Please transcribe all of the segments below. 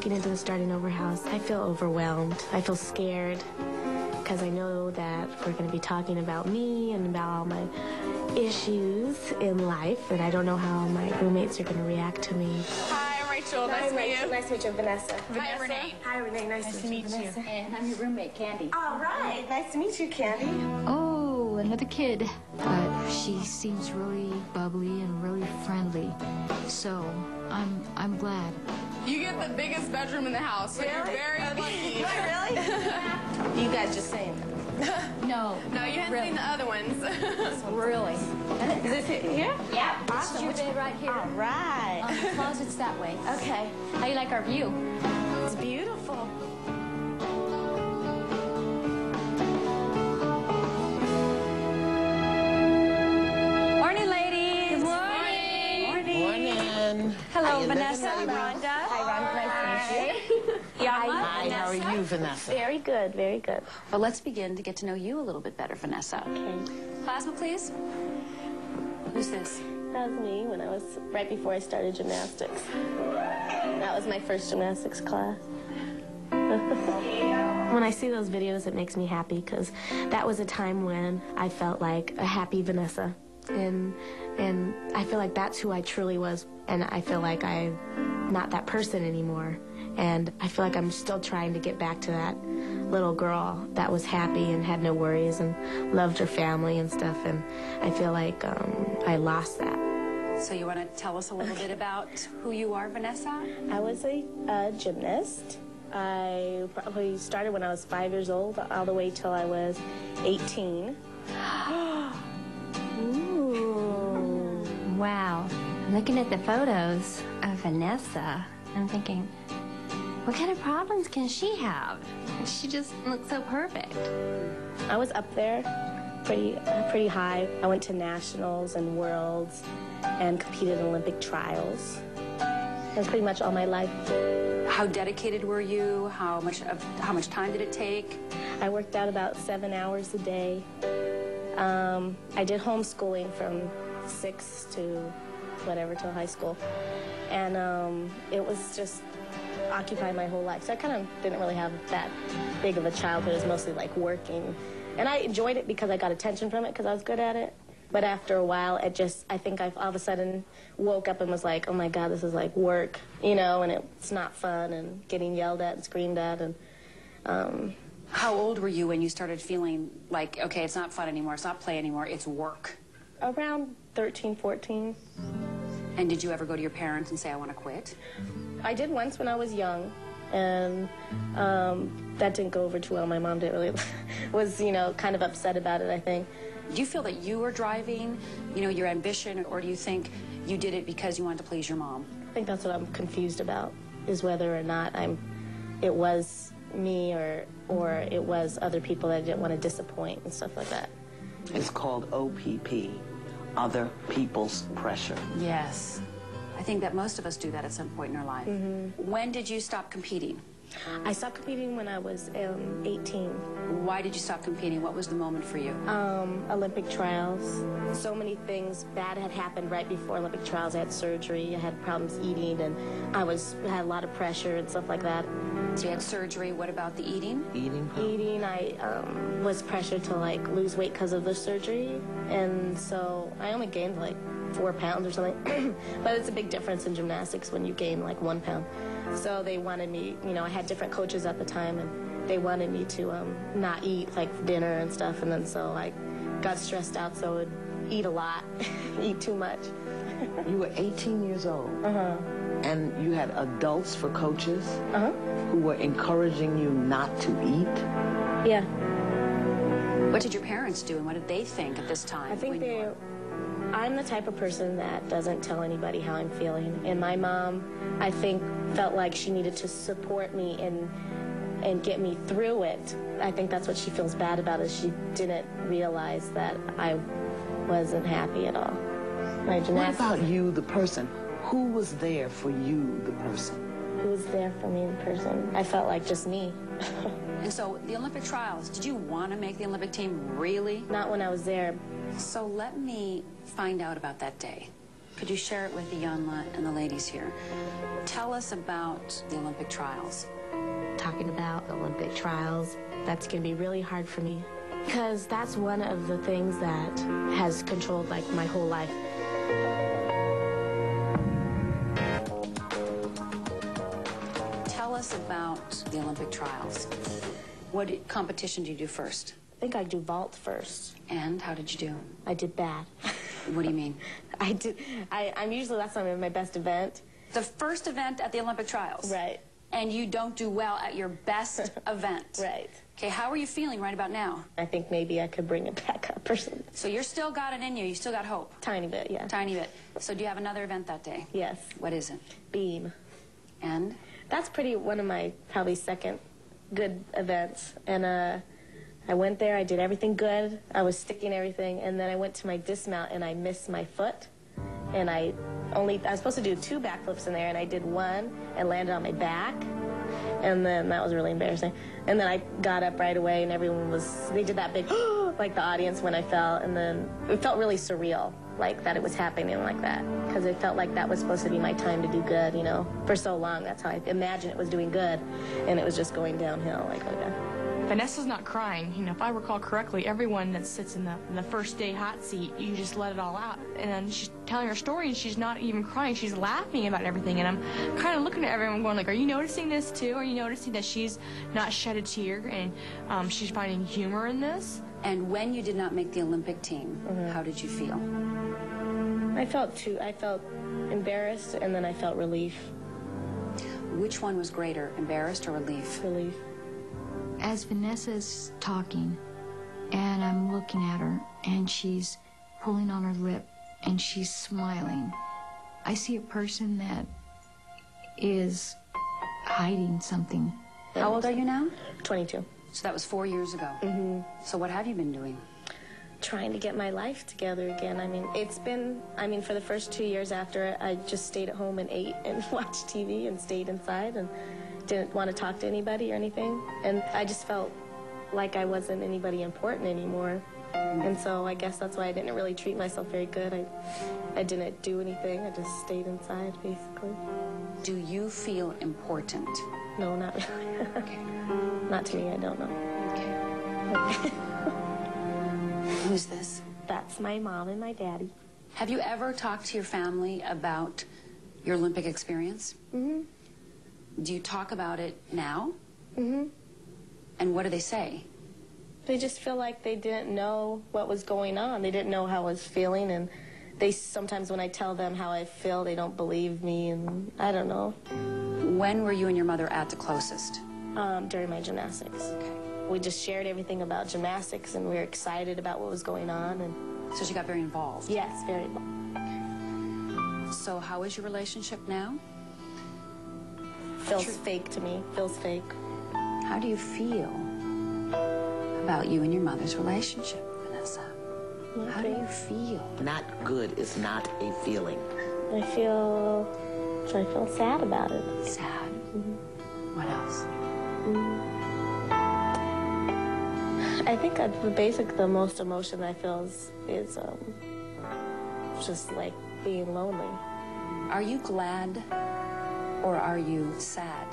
walking into the starting over house, I feel overwhelmed. I feel scared because I know that we're going to be talking about me and about all my issues in life, and I don't know how my roommates are going to react to me. Hi, I'm Rachel. Nice to meet you. Nice to meet you, Vanessa. Hi, Renee. Hi, Renee. Nice to meet you. Vanessa. And I'm your roommate, Candy. All right. Nice to meet you, Candy. Oh, another kid. But she seems really bubbly and really friendly. So I'm glad. You get the biggest bedroom in the house, so you're very lucky. Really? You guys just saying that. No. No, you haven't seen the other ones. Really. Is this it here? Yeah. Awesome. This is your bed right here. All right. The closet's that way. Okay. How do you like our view? It's beautiful. Morning, ladies. Good morning. Morning. Hello, Vanessa. Rhonda. Hi, Ron. Nice to meet you. Hi, how are you, Vanessa? Very good. Very good. Well, let's begin to get to know you a little bit better, Vanessa. Okay. Plasma, please. Who's this? That was me when I was right before I started gymnastics. That was my first gymnastics class. When I see those videos, it makes me happy because that was a time when I felt like a happy Vanessa. And I feel like that's who I truly was. And I feel like I'm not that person anymore. And I feel like I'm still trying to get back to that little girl that was happy and had no worries and loved her family and stuff. And I feel like I lost that. So you want to tell us a little bit about who you are, Vanessa? I was a gymnast. I probably started when I was 5 years old, all the way till I was 18. Ooh, wow. Looking at the photos of Vanessa, I'm thinking, what kind of problems can she have? She just looks so perfect. I was up there pretty high. I went to nationals and worlds and competed in Olympic trials. That's pretty much all my life. How dedicated were you? How much time did it take? I worked out about 7 hours a day. I did homeschooling from 6 to whatever till high school. And it was just occupied my whole life. So I kind of didn't really have that big of a childhood. It was mostly like working. And I enjoyed it because I got attention from it because I was good at it. But after a while, I think I all of a sudden woke up and was like, oh my God, this is like work, you know, and it's not fun and getting yelled at and screamed at. And How old were you when you started feeling like, okay, it's not fun anymore, it's not play anymore, it's work? Around 13, 14. And did you ever go to your parents and say, I want to quit? I did once when I was young, and that didn't go over too well. My mom didn't really, was, you know, kind of upset about it, I think. Do you feel that you were driving, you know, your ambition, or do you think you did it because you wanted to please your mom? I think that's what I'm confused about, is whether or not it was me or it was other people that I didn't want to disappoint and stuff like that. It's called OPP, other people's pressure. Yes. I think that most of us do that at some point in our life. Mm-hmm. When did you stop competing? I stopped competing when I was 18. Why did you stop competing? What was the moment for you? Olympic trials. So many things bad had happened right before Olympic trials. I had surgery, I had problems eating, and I had a lot of pressure and stuff like that. So you had surgery. What about the eating? Eating, I was pressured to like lose weight because of the surgery, and so I only gained like 4 pounds or something. But it's a big difference in gymnastics when you gain like 1 pound. So they wanted me, you know, I had different coaches at the time, and they wanted me to not eat like dinner and stuff, and then so I got stressed out, so I would eat a lot, eat too much. You were 18 years old, and you had adults for coaches who were encouraging you not to eat? Yeah. What did your parents do, and what did they think at this time? I think I'm the type of person that doesn't tell anybody how I'm feeling. And my mom, I think, felt like she needed to support me and get me through it. I think that's what she feels bad about, is she didn't realize that I wasn't happy at all. My gymnastics. What about you, the person? Who was there for you, the person? Who was there for me, the person? I felt like just me. And so the Olympic trials, did you want to make the Olympic team, really? Not when I was there. So let me find out about that day. Could you share it with the Yanla and the ladies here? Tell us about the Olympic trials. Talking about Olympic trials, that's going to be really hard for me because that's one of the things that has controlled like my whole life. Tell us about the Olympic trials. What competition did you do first? I think I do vault first. And how did you do? I did bad. What do you mean? I'm usually, that's not my best event. The first event at the Olympic trials. Right. And you don't do well at your best event. Right. Okay, how are you feeling right about now? I think maybe I could bring it back up or something. So you're still got it in you. You still got hope. Tiny bit, yeah. Tiny bit. So do you have another event that day? Yes. What is it? Beam. And? That's one of my probably second good events. And I went there, I did everything good. I was sticking everything, and then I went to my dismount and I missed my foot. And I was supposed to do 2 backflips in there, and I did 1 and landed on my back. And then that was really embarrassing. And then I got up right away, and they did that big, like the audience when I fell. And then it felt really surreal, like that it was happening like that. Because it felt like that was supposed to be my time to do good, you know. For so long, that's how I imagined it was doing good. And it was just going downhill, like that. Vanessa's not crying. You know, if I recall correctly, everyone that sits in the first day hot seat, you just let it all out. And then she's telling her story, and she's not even crying. She's laughing about everything. And I'm kind of looking at everyone going like, are you noticing this too? Are you noticing that she's not shed a tear and she's finding humor in this? And when you did not make the Olympic team, how did you feel? I felt embarrassed, and then I felt relief. Which one was greater, embarrassed or relief? Relief. As Vanessa's talking, and I'm looking at her, and she's pulling on her lip, and she's smiling, I see a person that is hiding something. How old are you now? 22. So that was 4 years ago. So what have you been doing? Trying to get my life together again. I mean, for the first 2 years after it, I just stayed at home and ate and watched TV and stayed inside and didn't want to talk to anybody or anything. And I just felt like I wasn't anybody important anymore. And so I guess that's why I didn't really treat myself very good. I didn't do anything. I just stayed inside, basically. Do you feel important? No, not really. Okay. Not to me, I don't know. Okay. Who's this? That's my mom and my daddy. Have you ever talked to your family about your Olympic experience? Do you talk about it now? And what do they say? They just feel like they didn't know what was going on. They didn't know how I was feeling, and they sometimes when I tell them how I feel, they don't believe me, and I don't know. When were you and your mother at the closest? During my gymnastics. Okay. We just shared everything about gymnastics, and we were excited about what was going on. And So she got very involved? yes, very involved. So how is your relationship now? Feels fake to me. Feels fake. How do you feel about you and your mother's relationship, Vanessa? How do you feel? Not good is not a feeling. I feel sad about it. Sad. What else? I think the most emotion I feel is just like being lonely. Are you glad or are you sad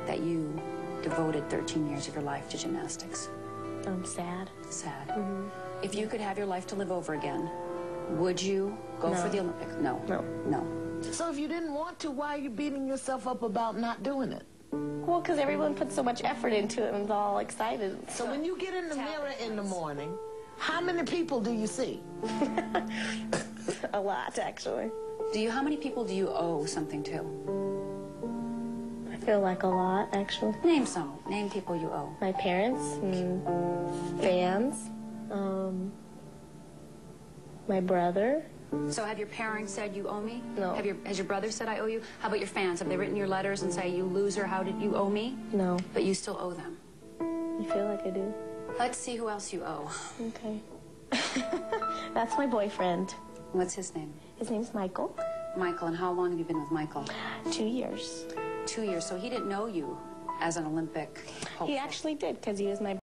that you devoted 13 years of your life to gymnastics? I'm sad. Sad. If you could have your life to live over again, would you go for the Olympics? No. No. No. So if you didn't want to, why are you beating yourself up about not doing it? Well, because everyone puts so much effort into it and is all excited. So when you get in the mirror in the morning, how many people do you see? A lot, actually. How many people do you owe something to? I feel like a lot, actually. Name some. Name people you owe. My parents, fans, my brother. So have your parents said you owe me? No. Has your brother said I owe you? How about your fans? Have they written your letters and say, you loser, how did you owe me? No. But you still owe them. I feel like I do. Let's see who else you owe. Okay. That's my boyfriend. What's his name? His name's Michael. Michael, and how long have you been with Michael? 2 years. 2 years, so he didn't know you as an Olympic hopeful. He actually did, because he was my